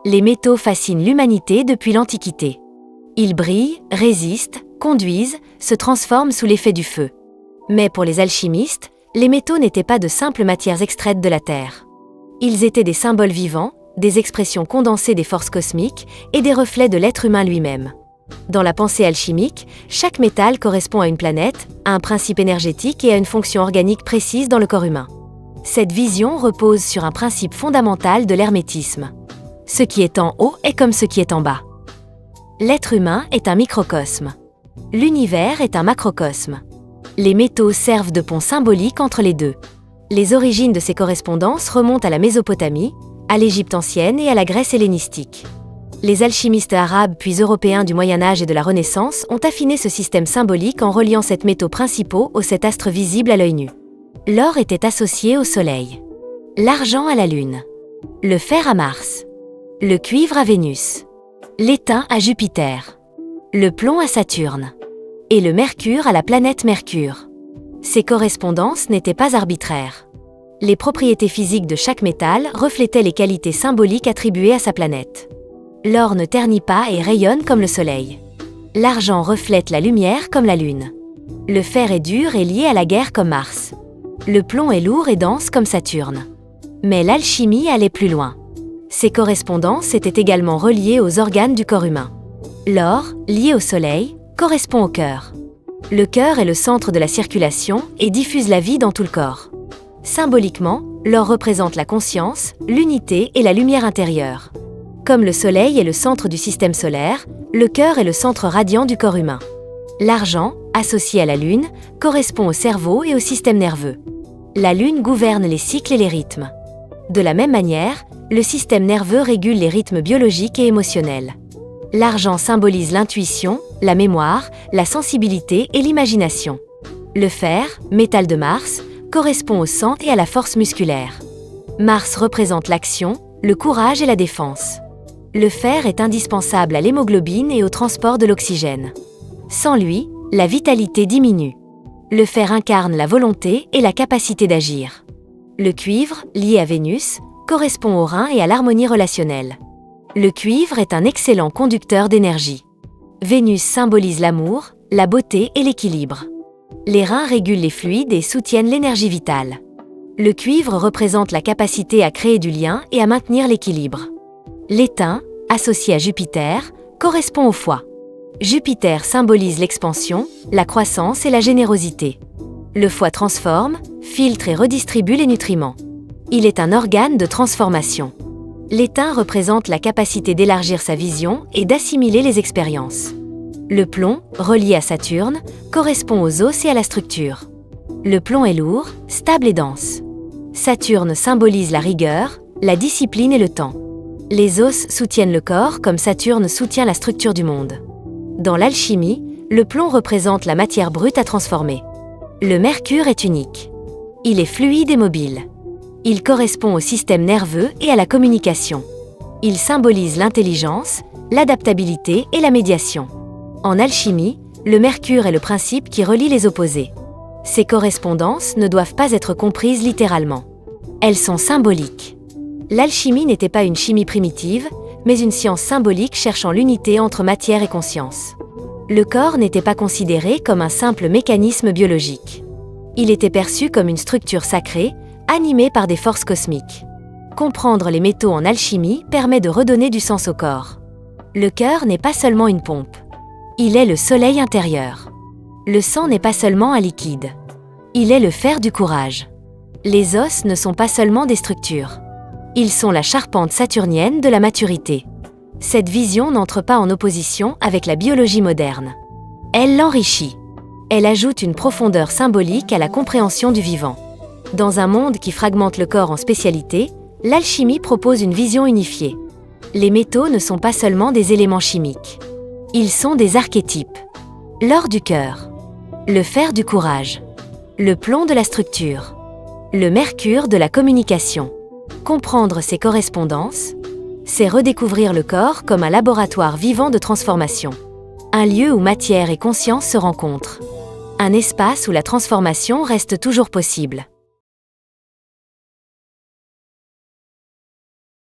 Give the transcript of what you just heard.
Les métaux fascinent l'humanité depuis l'Antiquité. Ils brillent, résistent, conduisent, se transforment sous l'effet du feu. Mais pour les alchimistes, les métaux n'étaient pas de simples matières extraites de la Terre. Ils étaient des symboles vivants, des expressions condensées des forces cosmiques et des reflets de l'être humain lui-même. Dans la pensée alchimique, chaque métal correspond à une planète, à un principe énergétique et à une fonction organique précise dans le corps humain. Cette vision repose sur un principe fondamental de l'hermétisme. Ce qui est en haut est comme ce qui est en bas. L'être humain est un microcosme. L'univers est un macrocosme. Les métaux servent de pont symbolique entre les deux. Les origines de ces correspondances remontent à la Mésopotamie, à l'Égypte ancienne et à la Grèce hellénistique. Les alchimistes arabes puis européens du Moyen-Âge et de la Renaissance ont affiné ce système symbolique en reliant 7 métaux principaux aux 7 astres visibles à l'œil nu. L'or était associé au Soleil, l'argent à la Lune, le fer à Mars, le cuivre à Vénus, l'étain à Jupiter, le plomb à Saturne et le mercure à la planète Mercure. Ces correspondances n'étaient pas arbitraires. Les propriétés physiques de chaque métal reflétaient les qualités symboliques attribuées à sa planète. L'or ne ternit pas et rayonne comme le Soleil. L'argent reflète la lumière comme la Lune. Le fer est dur et lié à la guerre comme Mars. Le plomb est lourd et dense comme Saturne. Mais l'alchimie allait plus loin. Ces correspondances étaient également reliées aux organes du corps humain. L'or, lié au Soleil, correspond au cœur. Le cœur est le centre de la circulation et diffuse la vie dans tout le corps. Symboliquement, l'or représente la conscience, l'unité et la lumière intérieure. Comme le Soleil est le centre du système solaire, le cœur est le centre radiant du corps humain. L'argent, associé à la Lune, correspond au cerveau et au système nerveux. La Lune gouverne les cycles et les rythmes. De la même manière, le système nerveux régule les rythmes biologiques et émotionnels. L'argent symbolise l'intuition, la mémoire, la sensibilité et l'imagination. Le fer, métal de Mars, correspond au sang et à la force musculaire. Mars représente l'action, le courage et la défense. Le fer est indispensable à l'hémoglobine et au transport de l'oxygène. Sans lui, la vitalité diminue. Le fer incarne la volonté et la capacité d'agir. Le cuivre, lié à Vénus, correspond aux reins et à l'harmonie relationnelle. Le cuivre est un excellent conducteur d'énergie. Vénus symbolise l'amour, la beauté et l'équilibre. Les reins régulent les fluides et soutiennent l'énergie vitale. Le cuivre représente la capacité à créer du lien et à maintenir l'équilibre. L'étain, associé à Jupiter, correspond au foie. Jupiter symbolise l'expansion, la croissance et la générosité. Le foie transforme, filtre et redistribue les nutriments. Il est un organe de transformation. L'étain représente la capacité d'élargir sa vision et d'assimiler les expériences. Le plomb, relié à Saturne, correspond aux os et à la structure. Le plomb est lourd, stable et dense. Saturne symbolise la rigueur, la discipline et le temps. Les os soutiennent le corps comme Saturne soutient la structure du monde. Dans l'alchimie, le plomb représente la matière brute à transformer. Le mercure est unique. Il est fluide et mobile. Il correspond au système nerveux et à la communication. Il symbolise l'intelligence, l'adaptabilité et la médiation. En alchimie, le mercure est le principe qui relie les opposés. Ces correspondances ne doivent pas être comprises littéralement. Elles sont symboliques. L'alchimie n'était pas une chimie primitive, mais une science symbolique cherchant l'unité entre matière et conscience. Le corps n'était pas considéré comme un simple mécanisme biologique. Il était perçu comme une structure sacrée, animée par des forces cosmiques. Comprendre les métaux en alchimie permet de redonner du sens au corps. Le cœur n'est pas seulement une pompe. Il est le soleil intérieur. Le sang n'est pas seulement un liquide. Il est le fer du courage. Les os ne sont pas seulement des structures. Ils sont la charpente saturnienne de la maturité. Cette vision n'entre pas en opposition avec la biologie moderne. Elle l'enrichit. Elle ajoute une profondeur symbolique à la compréhension du vivant. Dans un monde qui fragmente le corps en spécialités, l'alchimie propose une vision unifiée. Les métaux ne sont pas seulement des éléments chimiques. Ils sont des archétypes. L'or du cœur, le fer du courage, le plomb de la structure, le mercure de la communication. Comprendre ces correspondances, c'est redécouvrir le corps comme un laboratoire vivant de transformation. Un lieu où matière et conscience se rencontrent. Un espace où la transformation reste toujours possible.